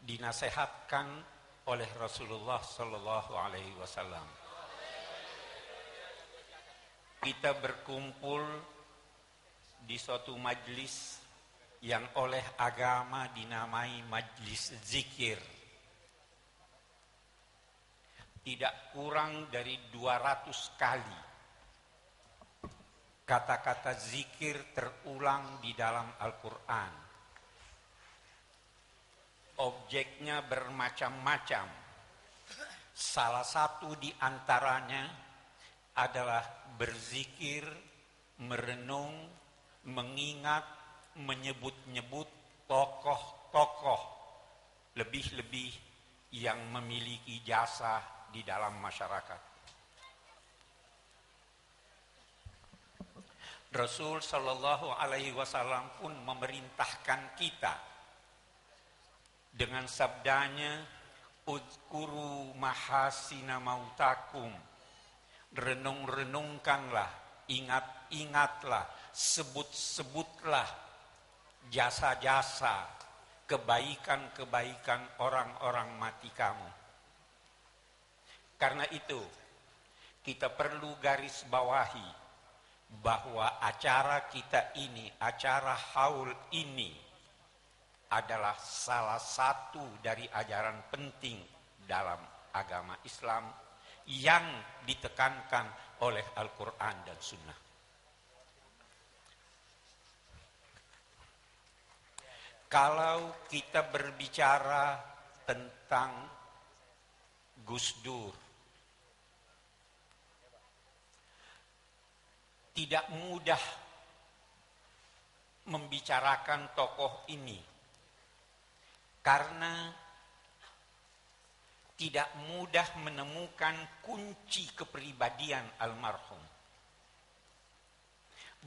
dinasehatkan oleh Rasulullah Sallallahu Alaihi Wasallam. Kita berkumpul di suatu majlis yang oleh agama dinamai majlis zikir. Tidak kurang dari 200 kali kata-kata zikir terulang di dalam Al-Quran. Objeknya bermacam-macam. Salah satu di antaranya adalah berzikir, merenung, mengingat, menyebut-nyebut tokoh-tokoh, lebih-lebih yang memiliki jasa di dalam masyarakat. Rasul Sallallahu Alaihi Wasallam pun memerintahkan kita dengan sabdanya, "Udkuru mahasina mautakum." Renung-renungkanlah, ingat-ingatlah, sebut-sebutlah jasa-jasa, kebaikan-kebaikan orang-orang mati kamu. Karena itu, kita perlu garis bawahi bahwa acara kita ini, acara haul ini adalah salah satu dari ajaran penting dalam agama Islam yang ditekankan oleh Al-Quran dan Sunnah. Kalau kita berbicara tentang Gus Dur, tidak mudah membicarakan tokoh ini karena tidak mudah menemukan kunci kepribadian almarhum.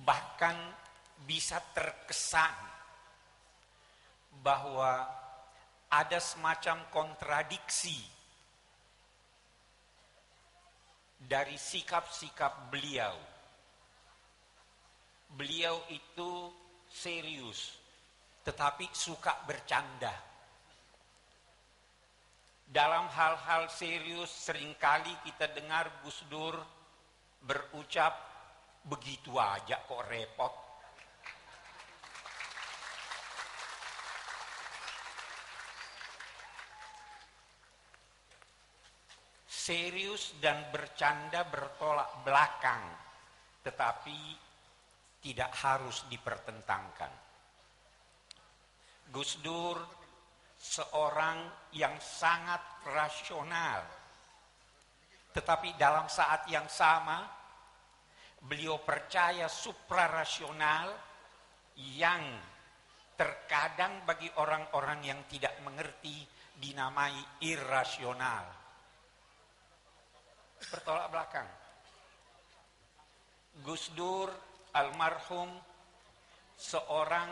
Bahkan bisa terkesan bahwa ada semacam kontradiksi dari sikap-sikap beliau. Beliau itu serius, tetapi suka bercanda. Dalam hal-hal serius seringkali kita dengar Gus Dur berucap, "Begitu aja kok repot." Serius dan bercanda bertolak belakang, tetapi tidak harus dipertentangkan. Gus Dur seorang yang sangat rasional, tetapi dalam saat yang sama beliau percaya suprarasional yang terkadang bagi orang-orang yang tidak mengerti dinamai irrasional. Bertolak belakang. Gus Dur almarhum seorang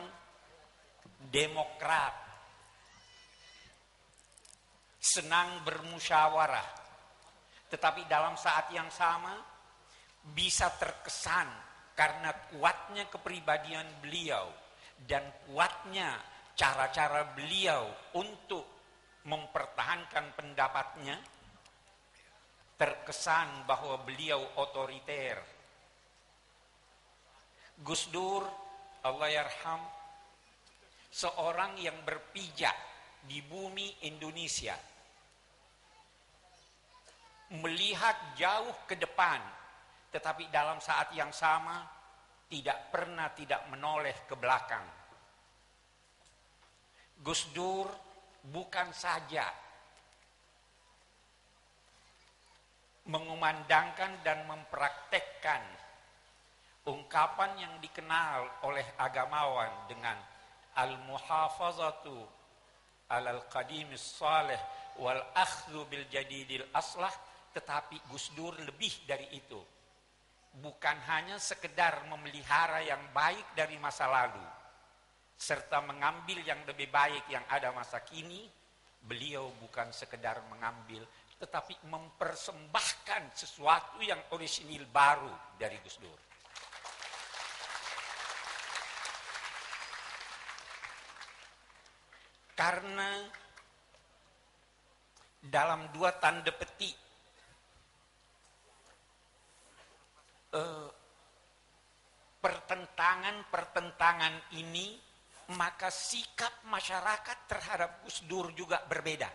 demokrat, senang bermusyawarah, tetapi dalam saat yang sama bisa terkesan karena kuatnya kepribadian beliau dan kuatnya cara-cara beliau untuk mempertahankan pendapatnya, terkesan bahwa beliau otoriter. Gus Dur, Allah yarham, seorang yang berpijak di bumi Indonesia, melihat jauh ke depan, tetapi dalam saat yang sama tidak pernah tidak menoleh ke belakang. Gus Dur bukan saja mengumandangkan dan mempraktekkan ungkapan yang dikenal oleh agamawan dengan al-muhafazatu alal qadimis salih wal akhdhu bil jadidil aslah, tetapi Gus Dur lebih dari itu. Bukan hanya sekedar memelihara yang baik dari masa lalu serta mengambil yang lebih baik yang ada masa kini. Beliau bukan sekedar mengambil, tetapi mempersembahkan sesuatu yang orisinil baru dari Gus Dur. Karena dalam dua tanda petik pertentangan ini, maka sikap masyarakat terhadap Gus Dur juga berbeda.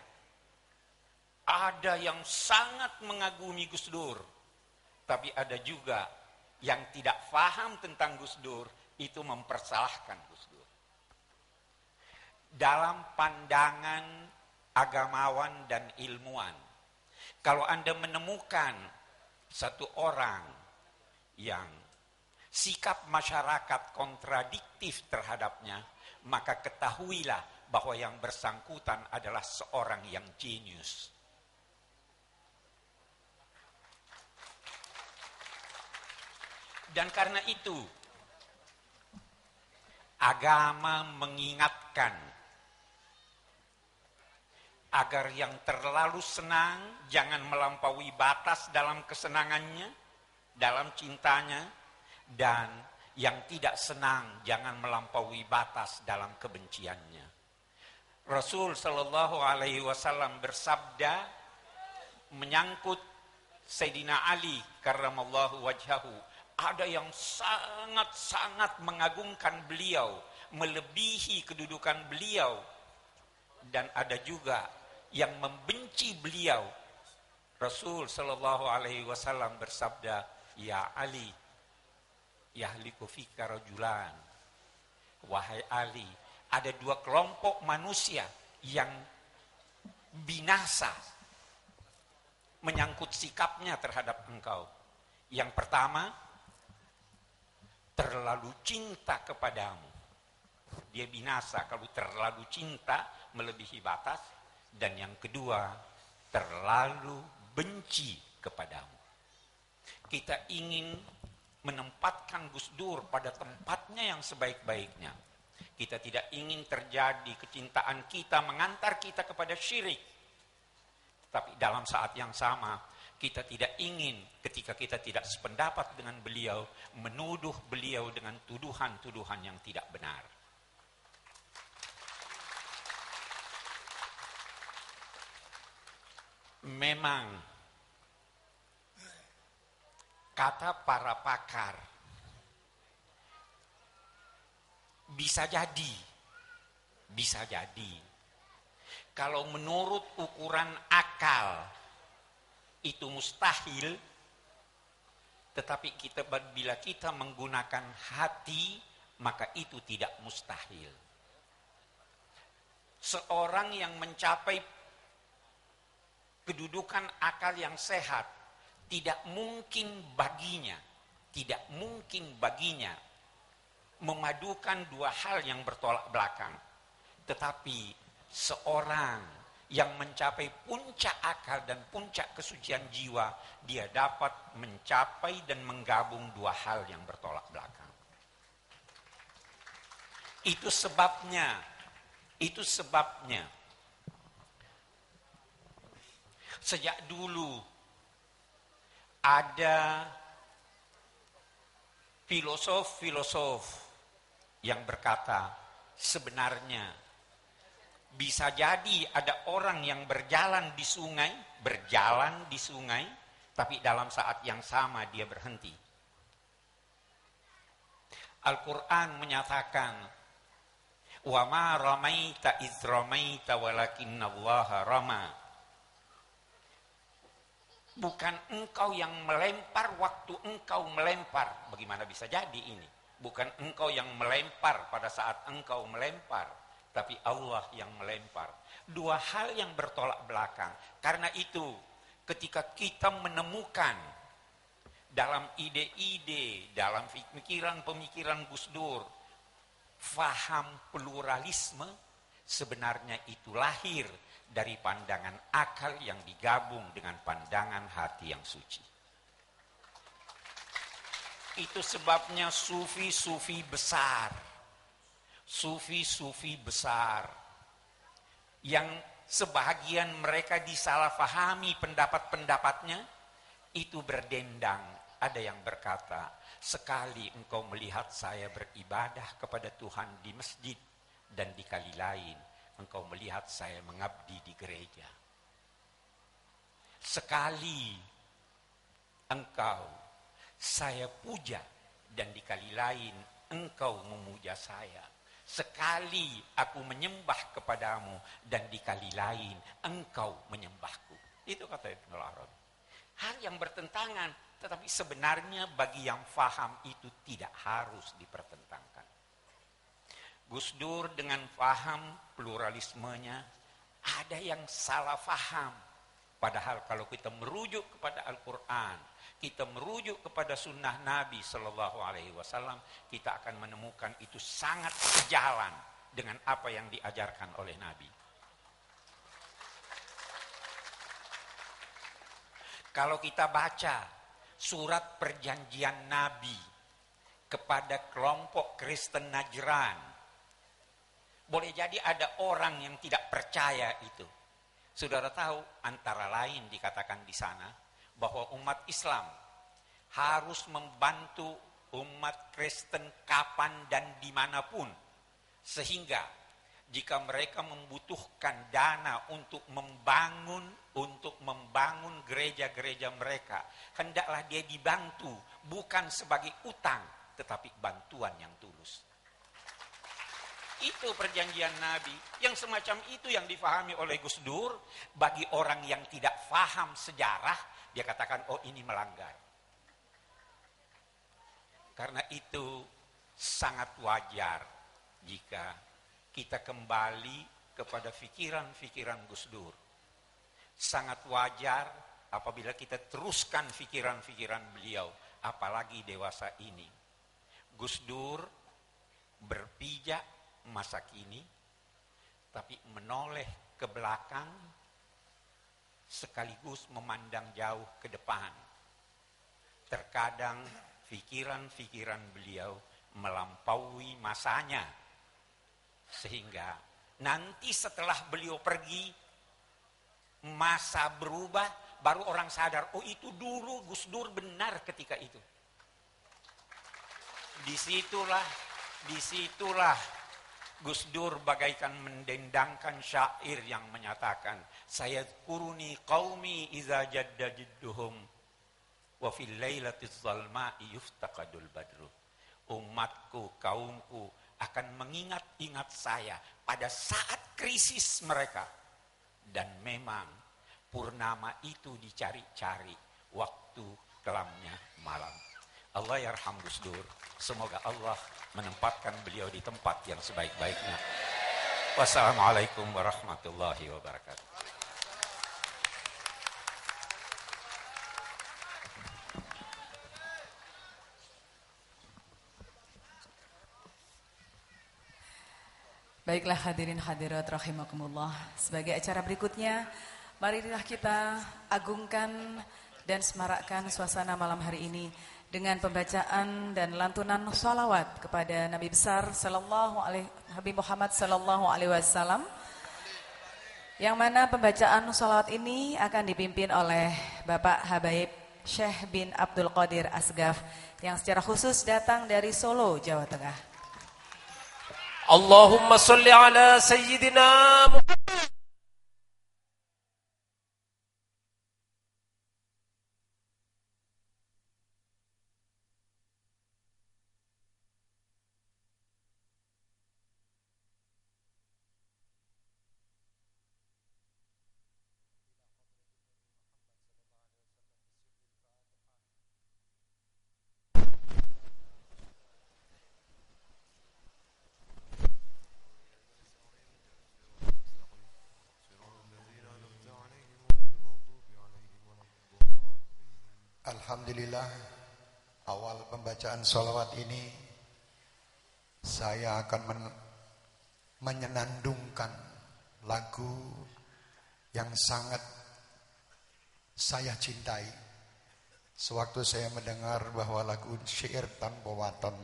Ada yang sangat mengagumi Gus Dur, tapi ada juga yang tidak paham tentang Gus Dur, itu mempersalahkan Gus Dur. Dalam pandangan agamawan dan ilmuwan, kalau Anda menemukan satu orang yang sikap masyarakat kontradiktif terhadapnya, maka ketahuilah bahwa yang bersangkutan adalah seorang yang jenius. Dan karena itu, agama mengingatkan agar yang terlalu senang jangan melampaui batas dalam kesenangannya, dalam cintanya, dan yang tidak senang jangan melampaui batas dalam kebenciannya. Rasul Shallallahu Alaihi Wasallam bersabda menyangkut Sayyidina Ali karramallahu wajhahu, ada yang sangat-sangat mengagungkan beliau, melebihi kedudukan beliau, dan ada juga yang membenci beliau. Rasul Shallallahu Alaihi Wasallam bersabda, ya Ali, yahliku fika rajulan. Wahai Ali, ada dua kelompok manusia yang binasa menyangkut sikapnya terhadap engkau. Yang pertama, terlalu cinta kepadamu. Dia binasa kalau terlalu cinta melebihi batas. Dan yang kedua, terlalu benci kepadamu. Kita ingin menempatkan Gus Dur pada tempatnya yang sebaik-baiknya. Kita tidak ingin terjadi kecintaan kita mengantar kita kepada syirik. Tapi dalam saat yang sama, kita tidak ingin ketika kita tidak sependapat dengan beliau, menuduh beliau dengan tuduhan-tuduhan yang tidak benar. Memang kata para pakar, bisa jadi kalau menurut ukuran akal itu mustahil, tetapi bila kita menggunakan hati, maka itu tidak mustahil. Seorang yang mencapai kedudukan akal yang sehat, tidak mungkin baginya memadukan dua hal yang bertolak belakang. Tetapi seorang yang mencapai puncak akal dan puncak kesucian jiwa, dia dapat mencapai dan menggabung dua hal yang bertolak belakang. Itu sebabnya sejak dulu ada filosof yang berkata, sebenarnya bisa jadi ada orang yang berjalan di sungai, tapi dalam saat yang sama dia berhenti. Al-Quran menyatakan, wa ma ramaita iz ramaita walakinnallaha rama. Bukan engkau yang melempar waktu engkau melempar. Bagaimana bisa jadi ini? Bukan engkau yang melempar pada saat engkau melempar, tapi Allah yang melempar. Dua hal yang bertolak belakang. Karena itu, ketika kita menemukan dalam ide-ide, dalam pemikiran Gus Dur, faham pluralisme, sebenarnya itu lahir dari pandangan akal yang digabung dengan pandangan hati yang suci. Itu sebabnya sufi-sufi besar yang sebahagian mereka disalahfahami pendapat-pendapatnya, itu berdendang. Ada yang berkata, sekali engkau melihat saya beribadah kepada Tuhan di masjid, dan di kali lain engkau melihat saya mengabdi di gereja. Sekali engkau saya puja dan dikali lain engkau memuja saya. Sekali aku menyembah kepadamu dan dikali lain engkau menyembahku. Itu kata Ibnu Arabi. Hal yang bertentangan, tetapi sebenarnya bagi yang faham itu tidak harus dipertentangkan. Gus Dur dengan faham pluralismenya, ada yang salah faham. Padahal kalau kita merujuk kepada Al-Quran, kita merujuk kepada sunnah Nabi Sallallahu Alaihi Wasallam, kita akan menemukan itu sangat sejalan dengan apa yang diajarkan oleh Nabi. Kalau kita baca surat perjanjian Nabi kepada kelompok Kristen Najran, boleh jadi ada orang yang tidak percaya itu. Saudara tahu, antara lain dikatakan di sana bahwa umat Islam harus membantu umat Kristen kapan dan dimanapun, sehingga jika mereka membutuhkan dana untuk membangun gereja-gereja mereka, hendaklah dia dibantu bukan sebagai utang, tetapi bantuan yang tulus. Itu perjanjian Nabi. Yang semacam itu yang difahami oleh Gus Dur. Bagi orang yang tidak faham sejarah, dia katakan, oh ini melanggar. Karena itu sangat wajar jika kita kembali kepada pikiran-pikiran Gus Dur. Sangat wajar apabila kita teruskan pikiran-pikiran beliau, apalagi dewasa ini. Gus Dur berpijak masa kini, tapi menoleh ke belakang sekaligus memandang jauh ke depan. Terkadang pikiran-pikiran beliau melampaui masanya, sehingga nanti setelah beliau pergi, masa berubah, baru orang sadar, oh itu dulu Gus Dur benar ketika itu. Disitulah Gus Dur bagaikan mendendangkan syair yang menyatakan, sayadkuruni qaumi iza jadda jidduhum wa fil lailatiz zalma'i yuftaqadul badru. Umatku, kaumku akan mengingat-ingat saya pada saat krisis mereka. Dan memang purnama itu dicari-cari waktu kelamnya malam. Allah yarham Gus Dur. Semoga Allah menempatkan beliau di tempat yang sebaik-baiknya. Wassalamualaikum warahmatullahi wabarakatuh. Baiklah hadirin hadirat rahimakumullah. Sebagai acara berikutnya, marilah kita agungkan dan semarakkan suasana malam hari ini dengan pembacaan dan lantunan sholawat kepada Nabi besar Habib Muhammad sallallahu alaihi wasallam, yang mana pembacaan sholawat ini akan dipimpin oleh Bapak Habaib Syekh bin Abdul Qadir Asgaf yang secara khusus datang dari Solo, Jawa Tengah. Allahumma sholli ala sayyidina Muhammad. Alhamdulillah, awal pembacaan sholawat ini saya akan menyenandungkan lagu yang sangat saya cintai. Sewaktu saya mendengar bahwa lagu syair tanpa waton,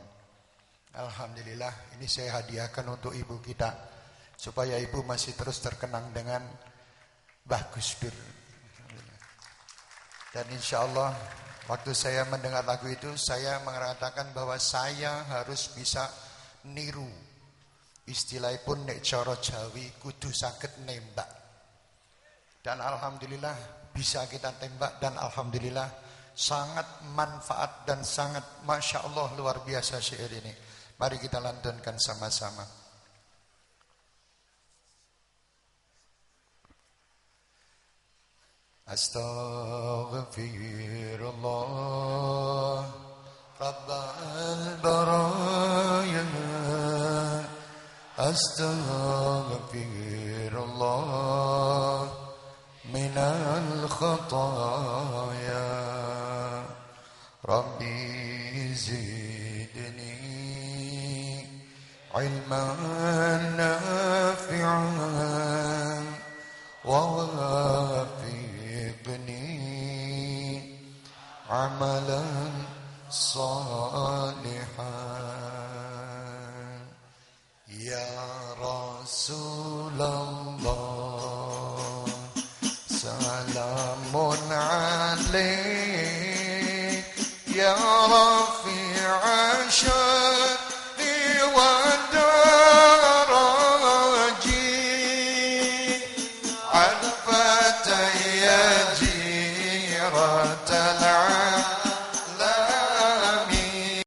alhamdulillah ini saya hadiahkan untuk ibu kita, supaya ibu masih terus terkenang dengan Mbah Gus Dur. Dan insya Allah waktu saya mendengar lagu itu, saya mengatakan bahwa saya harus bisa niru. Istilahipun nek cara Jawi kudu saged nembak. Dan alhamdulillah bisa kita tembak, dan alhamdulillah sangat manfaat dan sangat Masya Allah luar biasa syair ini. Mari kita lantunkan sama-sama. Astaghfirullah Rabbal baraya, astaghfirullah minal khataya, Rabbi zidni ilman nafi'an wa wafiqni amalan salihan. Ya Rasulullah salamun alaik ya Rasulullah